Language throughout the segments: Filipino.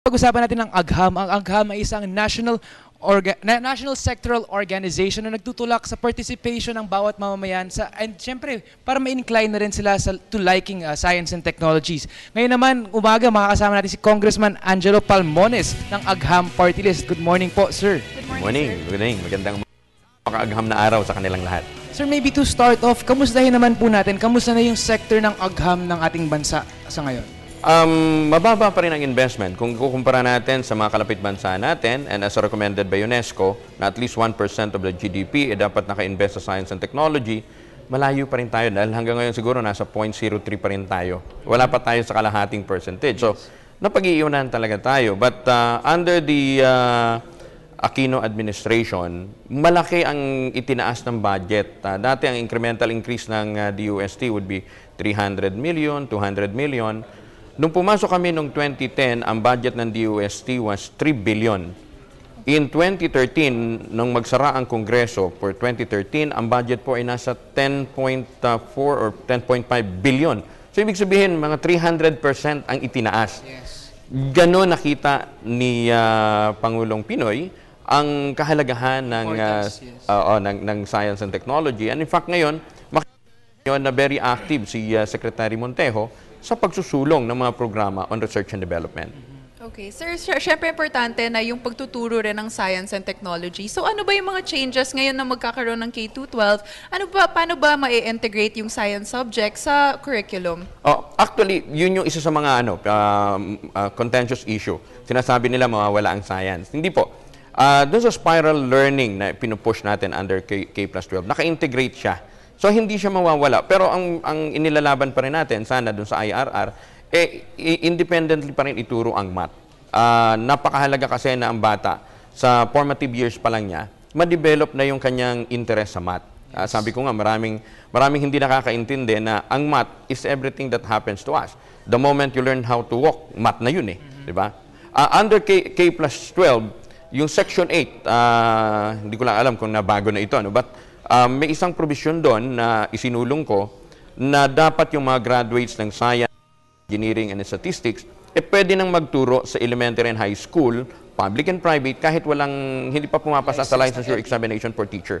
Pag-usapan natin ang AGHAM. Ang AGHAM ay isang national sectoral organization na nagtutulak sa participation ng bawat mamamayan and syempre para ma-incline na rin sila to liking science and technologies. Ngayon naman, umaga makakasama natin si Congressman Angelo Palmones ng AGHAM Party List. Good morning po, sir. Good morning. Good morning. Magandang maka-AGHAM na araw sa kanilang lahat. Sir, maybe to start off, kamustahin naman po natin, kamusta na yung sector ng AGHAM ng ating bansa sa ngayon? Mababa pa rin ang investment kung kukumpara natin sa mga kalapit bansa natin, and as recommended by UNESCO na at least 1% of the GDP dapat naka-invest sa science and technology. Malayo pa rin tayo dahil hanggang ngayon siguro nasa 0.03 pa rin tayo. Wala pa tayo sa kalahating percentage. So, napag-iiwanan talaga tayo. But under the Aquino administration, malaki ang itinaas ng budget. Dati ang incremental increase ng DUST would be 300 million, 200 million. Nung pumasok kami noong 2010, ang budget ng DUST was 3 billion. In 2013, nung magsara ang Kongreso for 2013, ang budget po ay nasa 10.4 or 10.5 billion. So, ibig sabihin, mga 300% ang itinaas. Yes. Ganon nakita ni Pangulong Pinoy ang kahalagahan ng science and technology. And in fact, ngayon, makikita na very active si Secretary Montejo sa pagsusulong ng mga programa on research and development. Okay. Sir, syempre importante na yung pagtuturo rin ng science and technology. So ano ba yung mga changes ngayon na magkakaroon ng K-12? Paano ba ma-integrate yung science subject sa curriculum? Actually, yun yung isa sa mga contentious issue. Sinasabi nila mawawala ang science. Hindi po. Doon sa spiral learning na pinupush natin under K+12, naka-integrate siya. So, hindi siya mawawala. Pero ang inilalaban pa rin natin, sana dun sa IRR, independently pa rin ituro ang math. Napakahalaga kasi na ang bata, sa formative years pa lang niya, ma-develop na yung kanyang interest sa math. Sabi ko nga, maraming hindi nakakaintindi na ang math is everything that happens to us. The moment you learn how to walk, math na yun eh. Diba? Under K+12, yung Section 8, hindi ko lang alam kung nabago na ito, but may isang provision doon na isinulong ko na dapat yung mga graduates ng science, engineering, and statistics, pwede nang magturo sa elementary and high school, public and private, kahit hindi pa pumapasa sa licensure examination for teacher.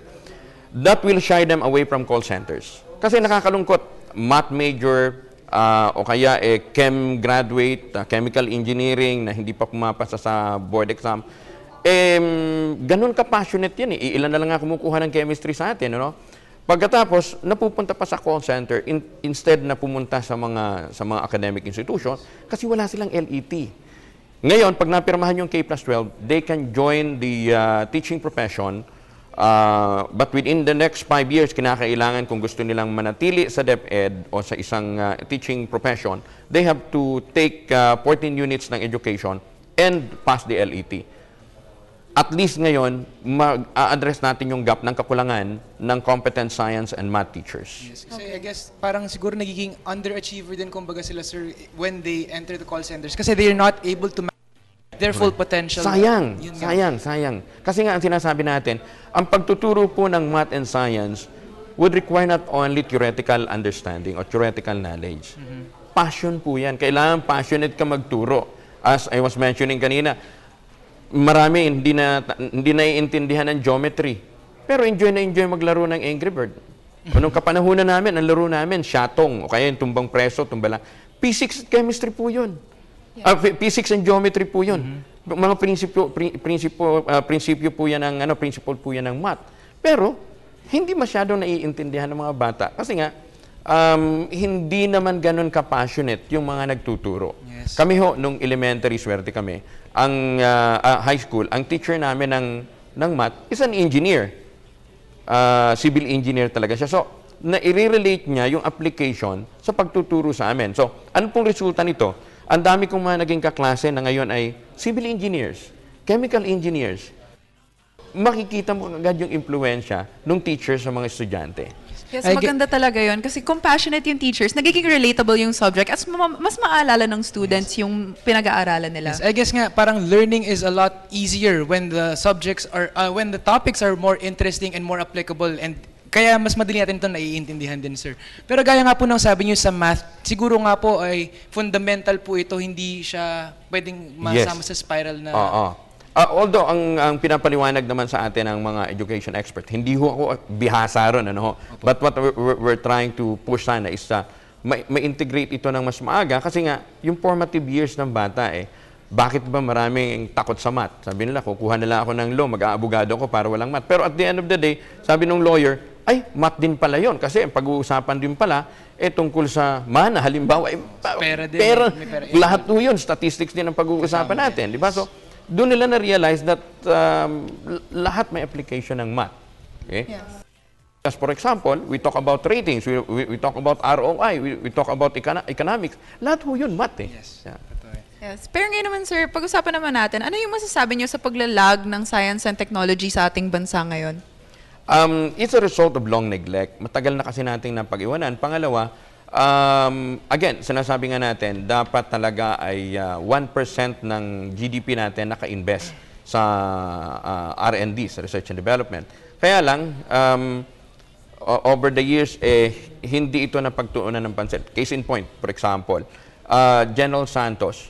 That will shy them away from call centers. Kasi nakakalungkot, math major, o kaya chem graduate, chemical engineering, na hindi pa pumapasa sa board exam, ganun ka-passionate yan eh. Ilan na lang nga kumukuha ng chemistry sa atin, no? Pagkatapos, napupunta pa sa call center instead na pumunta sa mga academic institution kasi wala silang LET. Ngayon, pag napirmahan yung K+12, they can join the teaching profession, but within the next 5 years, kinakailangan kung gusto nilang manatili sa DepEd o sa isang teaching profession, they have to take 14 units ng education and pass the LET. At least ngayon, ma-address natin yung gap ng kakulangan ng competent science and math teachers. Yes. Kasi I guess parang siguro nagiging underachiever din kumbaga sila, sir, when they enter the call centers kasi they're not able to manage their full potential. Sayang. Kasi nga ang sinasabi natin, ang pagtuturo po ng math and science would require not only theoretical understanding or theoretical knowledge. Passion po yan. Kailangan passionate ka magturo. As I was mentioning kanina, marami hindi naiintindihan ng geometry. Pero enjoy maglaro ng Angry Bird. Anong kapanahunan namin, ang laro namin, shatong, o kaya yung tumbang preso, tumbala. Physics at chemistry po yun. Physics and geometry po yun. Mga prinsipyo po yan ng, principle po yan ng math. Pero, hindi masyadong naiintindihan ng mga bata. Kasi nga, hindi naman ganun ka-passionate yung mga nagtuturo. Yes. Kami ho, nung elementary, swerte kami, ang high school, ang teacher namin ng math is an engineer. Civil engineer talaga siya. So, na-relate niya yung application sa pagtuturo sa amin. So, ano pong resulta nito? Ang dami kong mga naging kaklase na ngayon ay civil engineers, chemical engineers. Makikita mo agad yung impluensya ng teacher sa mga estudyante. Yes, maganda talaga yun. Kasi compassionate yung teachers, nagiging relatable yung subject at mas maalala ng students yung pinag-aaralan nila. Yes, I guess nga parang learning is a lot easier when the subjects are when the topics are more interesting and more applicable and kaya mas madali natin ito naiintindihan din, sir. Pero gaya nga po ng sabi niyo sa math, siguro nga po ay fundamental po ito, hindi siya pwedeng masama sa spiral na... Oo. Although, ang pinapaliwanag naman sa atin ng mga education expert, hindi ho ako bihasa ron, ano ho. But what we're trying to push sana is ma-integrate ito ng mas maaga kasi nga, yung formative years ng bata bakit ba maraming takot sa math? Sabi nila, kukuha nila ako ng law, mag-aabogado ako para walang math. Pero at the end of the day, sabi ng lawyer, ay, math din pala yon. Kasi ang pag-uusapan din pala, tungkol sa mana, halimbawa, Pera din, may pera. lahat po yun, statistics din ang pag-uusapan natin. Di ba? So, doon nila na-realize that lahat may application ng math. Okay? Yes. As for example, we talk about ratings, we talk about ROI, we talk about economics. Lahat ho yun, math Yes. Yeah. Yes. Pero ngayon naman, sir, pag-usapan naman natin, ano yung masasabi niyo sa paglalag ng science and technology sa ating bansa ngayon? It's a result of long neglect. Matagal na kasi nating napag-iwanan. Pangalawa, again, sinasabi nga natin, dapat talaga ay 1% ng GDP natin naka-invest sa R&D, sa research and development. Kaya lang, over the years, hindi ito napagtuunan ng pansin. Case in point, for example, General Santos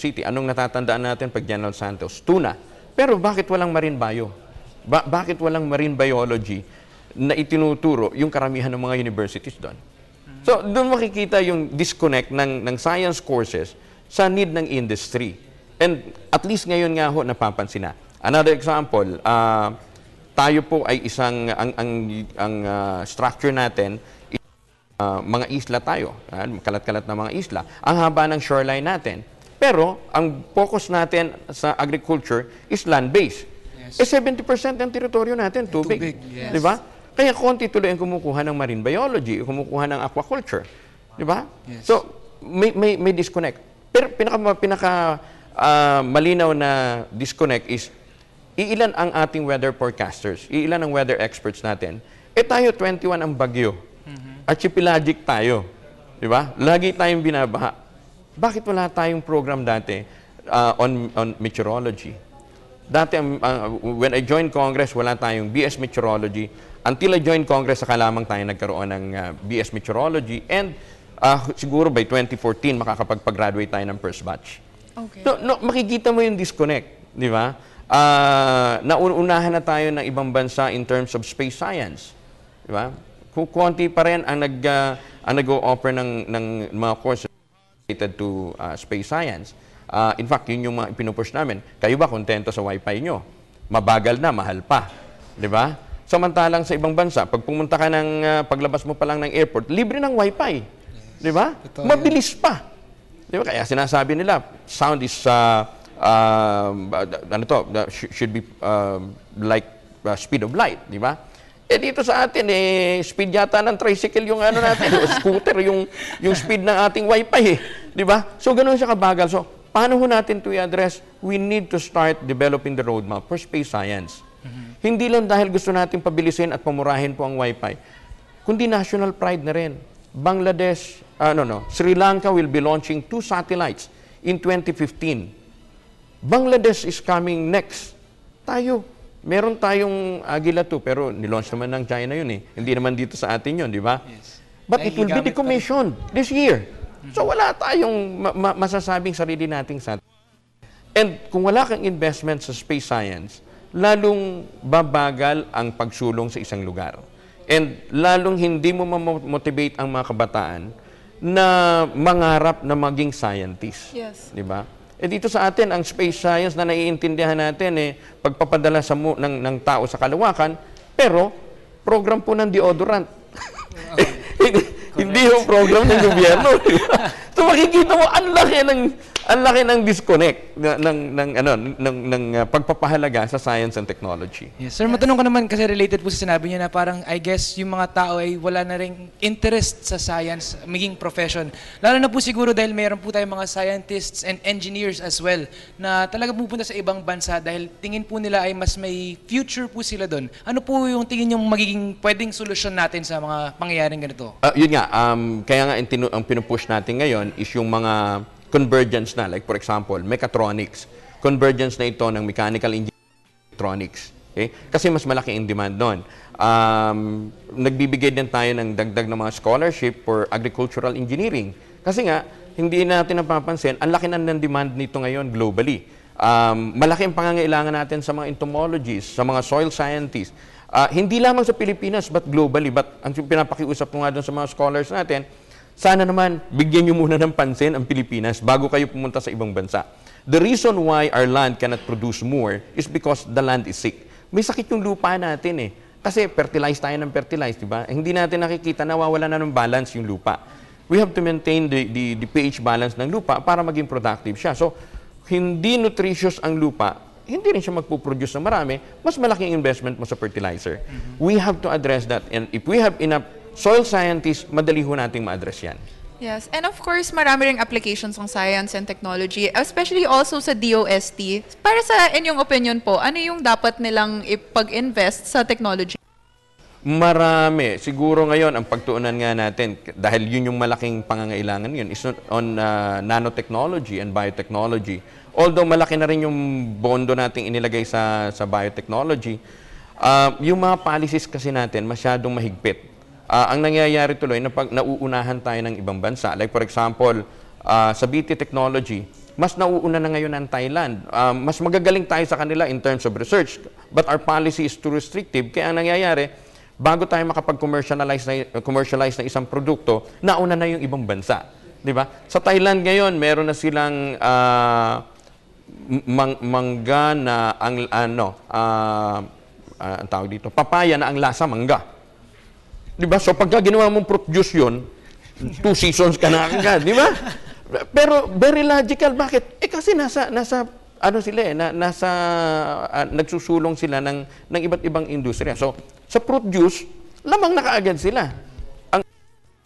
City. Anong natatandaan natin pag General Santos? Tuna. Pero bakit walang marine bio? Bakit walang marine biology na itinuturo yung karamihan ng mga universities doon? So, doon makikita yung disconnect ng science courses sa need ng industry. And at least ngayon nga ho, napapansin na. Another example, tayo po ay ang structure natin, mga isla tayo, kalat-kalat na mga isla. Ang haba ng shoreline natin. Pero, ang focus natin sa agriculture is land-based. Yes. 70% ng teritoryo natin, tubig. Yes. Di ba? Kaya konti tuloy ang kumukuha ng marine biology, kumukuha ng aquaculture. Di ba? Yes. So, may disconnect. Pero pinaka malinaw na disconnect is, iilan ang ating weather forecasters, iilan ang weather experts natin. Tayo, 21 ang bagyo. Archipelagic tayo. Di ba? Lagi tayong binabaha. Bakit wala tayong program dati on meteorology? Dati, when I joined Congress, wala tayong BS Meteorology. Until I joined Congress, saka lamang tayo nagkaroon ng BS Meteorology. And siguro by 2014, makakapag-graduate tayo ng first batch. Okay. So, makikita mo yung disconnect. Di ba? Nauunahan na tayo ng ibang bansa in terms of space science. Di ba? Konti pa rin ang nag-o-offer ng mga courses related to space science. In fact, yun yung mga pinupush namin. Kayo ba kontento sa wifi nyo? Mabagal na, mahal pa. Di ba? Samantalang sa ibang bansa, pag pumunta ka paglabas mo pa lang ng airport, libre ng wifi. Di ba? Mabilis pa. Di ba? Kaya sinasabi nila, sound is, should be like speed of light. Di ba? Dito sa atin, speed yata ng tricycle yung natin, o scooter, yung speed ng ating wifi. Di ba? So, ganun siya kabagal. So, paano ho natin to i-address? We need to start developing the roadmap for space science. Hindi lang dahil gusto natin pabilisin at pamurahin po ang wifi, kundi national pride na rin. Bangladesh, Sri Lanka will be launching 2 satellites in 2015. Bangladesh is coming next. Tayo, meron tayong Agila 2, pero nilaunch naman ng China yun eh. Hindi naman dito sa atin yun, di ba? Yes. But it will be decommissioned this year. So wala tayong masasabing sarili nating sa. And kung wala kang investment sa space science, lalong babagal ang pagsulong sa isang lugar. And lalong hindi mo motivate ang mga kabataan na mangarap na maging scientist. Yes. Di ba? Dito sa atin, ang space science na naiintindihan natin pagpapadala ng tao sa kalawakan, pero program po ng deodorant. Hindi yung program ng gobyerno. So makikita mo, ang laki ng disconnect ng pagpapahalaga sa science and technology. Yes, sir, matanong ko naman kasi related po sa sinabi niyo na parang I guess yung mga tao ay wala na ring interest sa science, maging profession. Lalo na po siguro dahil mayroon po tayong mga scientists and engineers as well na talaga pupunta sa ibang bansa dahil tingin po nila ay mas may future po sila doon. Ano po yung tingin yung magiging pwedeng solusyon natin sa mga pangyayaring ganito? Yun nga, kaya nga ang pinupush natin ngayon is yung mga convergence na, like for example, mechatronics. Convergence na ito ng mechanical engineering electronics. Okay? Kasi mas malaki ang demand doon. Nagbibigay din tayo ng dagdag ng mga scholarship for agricultural engineering. Kasi nga, hindi natin napapansin, ang laki na ng demand nito ngayon globally. Malaki ang pangangailangan natin sa mga entomologists, sa mga soil scientists. Hindi lamang sa Pilipinas, but globally. But ang pinapakiusap ko nga doon sa mga scholars natin, sana naman bigyan nyo muna ng pansin ang Pilipinas bago kayo pumunta sa ibang bansa. The reason why our land cannot produce more is because the land is sick. May sakit yung lupa natin eh. Kasi fertilize tayo ng fertilize, di ba? Hindi natin nakikita, nawawala na ng balance yung lupa. We have to maintain the pH balance ng lupa para maging productive siya. So, hindi nutritious ang lupa, hindi rin siya magpuproduce ng marami, mas malaking investment mo sa fertilizer. We have to address that. And if we have enough soil scientists, madali ho nating ma-address yan. Yes, and of course, marami ring applications ng science and technology, especially also sa DOST. Para sa inyong opinion po, ano yung dapat nilang ipag-invest sa technology? Marami. Siguro ngayon, ang pagtuunan nga natin, dahil yun yung malaking pangangailangan yun, is on nanotechnology and biotechnology. Although malaki na rin yung bondo nating inilagay sa biotechnology, yung mga policies kasi natin masyadong mahigpit. Ang nangyayari tuloy na pag nauunahan tayo ng ibang bansa, like for example, sa BT Technology, mas nauuna na ngayon ang Thailand. Mas magagaling tayo sa kanila in terms of research, but our policy is too restrictive. Kaya ang nangyayari, bago tayo makapag-commercialize na isang produkto, nauna na yung ibang bansa. Di ba? Sa Thailand ngayon, meron na silang mangga na ang ang tawag dito, papaya na ang lasa mangga. Diba? So pagka ginawa mong fruit juice yun, 2 seasons ka na agad, di ba? Pero very logical. Bakit? Kasi nasa ano sila nagsusulong sila ng iba't ibang industriya. So sa fruit juice, lamang na kaagad sila. Ang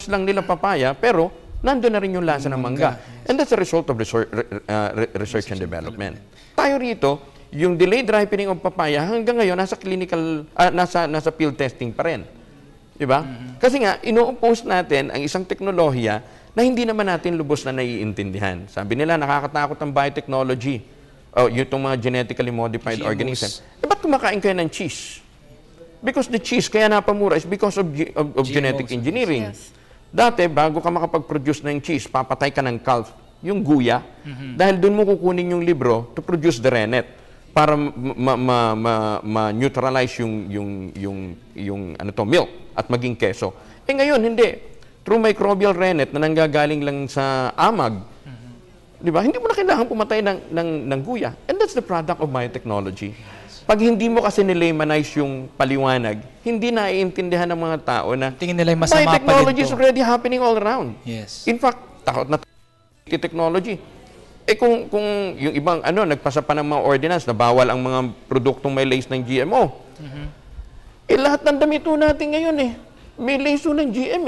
lang nila papaya, pero nandun na rin yung lasa ng mangga. And that's a result of research and development. Tayo rito, yung delayed ripening of papaya hanggang ngayon nasa clinical, nasa field testing pa rin. Diba? Kasi nga, ino-oppose natin ang isang teknolohiya na hindi naman natin lubos na naiintindihan. Sabi nila, nakakatakot ang biotechnology. Yung mga genetically modified organisms. Ba't kumakain kayo ng cheese? Because the cheese kaya napamura is because of genetic engineering. Yes. Dati, bago ka makapag-produce ng cheese, papatay ka ng calf, yung guya, dahil doon mo kukunin yung libro to produce the rennet para ma-neutralize yung milk at maging keso. Ngayon, hindi. Through microbial rennet na nanggagaling lang sa amag, di ba? Hindi mo na kailangan pumatay ng guya. And that's the product of biotechnology. Pag hindi mo kasi nilaymanize yung paliwanag, hindi naiintindihan ng mga tao na Tingin nila yung masama pa biotechnology din is to. already happening all around. Yes. In fact, takot na technology. Kung yung ibang nagpasa pa ng mga ordinance na bawal ang mga produktong may lace ng GMO. Lahat ng damit natin ngayon may lace ng GM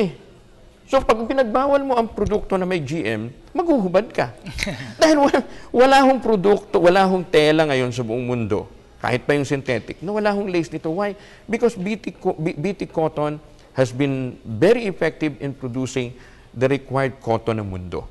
So pag pinagbawal mo ang produkto na may GM, maghuhubad ka. Dahil wala hong produkto, wala hong tela ngayon sa buong mundo, kahit pa yung synthetic, na wala hong lace nito. Why? Because BT cotton has been very effective in producing the required cotton ng mundo.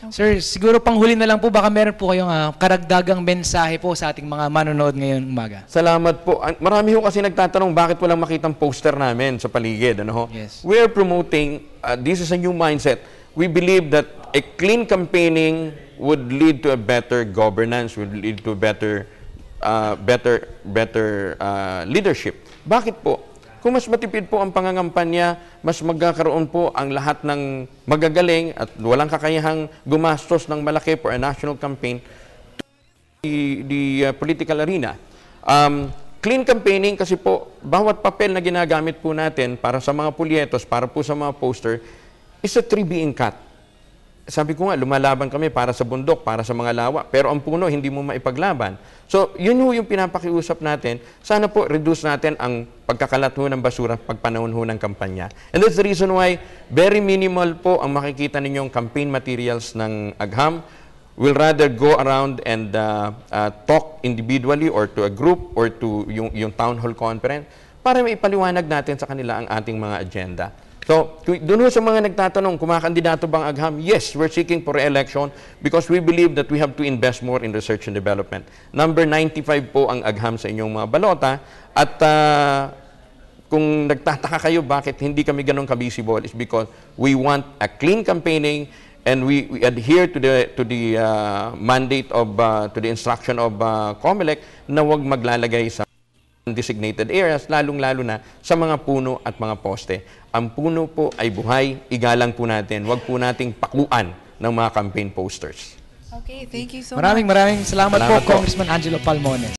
Sir, siguro panghuli na lang po, baka meron po kayong karagdagang mensahe po sa ating mga manonood ngayon umaga. Salamat po. Marami ho kasi nagtatanong bakit walang makitang poster namin sa paligid. Yes. We are promoting, this is a new mindset. We believe that a clean campaigning would lead to a better governance, would lead to a better leadership. Bakit po? Kung mas matipid po ang pangangampanya, mas magkakaroon po ang lahat ng magagaling at walang kakayahang gumastos ng malaki for a national campaign to the political arena. Clean campaigning kasi po, bawat papel na ginagamit po natin para sa mga pulyetos, para po sa mga poster, is a tree being cut. Sabi ko nga, lumalaban kami para sa bundok, para sa mga lawa, pero ang puno hindi mo maipaglaban. So, yun ho yung pinapakiusap natin. Sana po, reduce natin ang pagkakalat ho ng basura pagpanahon ho ng kampanya. And that's the reason why very minimal po ang makikita ninyong campaign materials ng AGHAM. We'll rather go around and talk individually or to a group or to yung town hall conference para maipaliwanag natin sa kanila ang ating mga agenda. So, doon sa mga nagtatanong, kumakandidato bang agham? Yes, we're seeking for re-election because we believe that we have to invest more in research and development. Number 95 po ang agham sa inyong mga balota. At kung nagtataka kayo bakit hindi kami ganun ka-visible is because we want a clean campaigning and we adhere to the mandate of, to the instruction of COMELEC na huwag maglalagay sa designated areas, lalong-lalo na sa mga puno at mga poste. Ang puno po ay buhay, igalang po natin, huwag po nating pakuan ng mga campaign posters. Okay, thank you so much. Maraming salamat Salamat po, po. Congressman Angelo Palmones.